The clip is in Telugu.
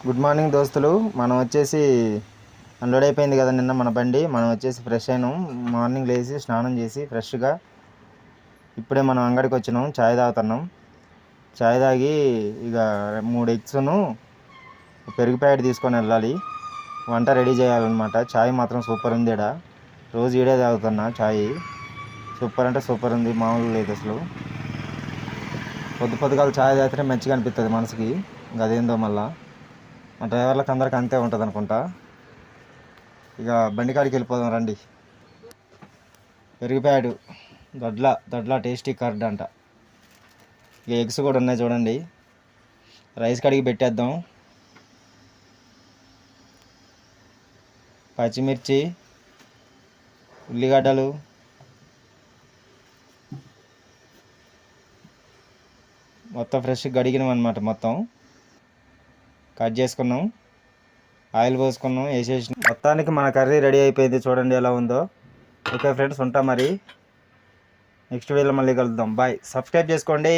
గుడ్ మార్నింగ్ దోస్తులు. మనం వచ్చేసి అన్లోడ్ అయిపోయింది కదా నిన్న మన బండి. మనం వచ్చేసి ఫ్రెష్ అయినాం. మార్నింగ్ లేచి స్నానం చేసి ఫ్రెష్గా ఇప్పుడే మనం అంగడికి వచ్చినాం. చాయ్ తాగుతున్నాం. చాయ్ తాగి ఇక 3 ఎగ్స్ను పెరుగు ప్యాకెట్ తీసుకొని వెళ్ళాలి. వంట రెడీ చేయాలన్నమాట. చాయ్ మాత్రం సూపర్ ఉంది. రోజు ఈడే తాగుతున్నా చాయ్. సూపర్ అంటే సూపర్ ఉంది, మామూలు లేదు అసలు. పొద్దుగాల చాయ్ తాగితే మంచిగా అనిపిస్తుంది మనసుకి. ఇంకా అదేందో మళ్ళా మా డ్రైవర్లకు అందరికి అంతే ఉంటుంది అనుకుంటా. ఇక బండి కాడికి వెళ్ళిపోదాం రండి. పెరుగు ప్యాడు దొడ్ల టేస్టీ కర్డ్ అంట. ఇక ఎగ్స్ కూడా ఉన్నాయి చూడండి. రైస్ కడిగి పెట్టేద్దాం. పచ్చిమిర్చి, ఉల్లిగడ్డలు, మొత్తం ఫ్రెష్ గడిగినాం అనమాట. మొత్తం కట్ చేసుకున్నాం, ఆయిల్ పోసుకున్నాం, వేసేసి మొత్తానికి మన కర్రీ రెడీ అయిపోయింది. చూడండి ఎలా ఉందో. ఓకే ఫ్రెండ్స్, ఉంటాం మరి. నెక్స్ట్ వీడియోలో మళ్ళీ కలుద్దాం. బాయ్. సబ్స్క్రైబ్ చేసుకోండి.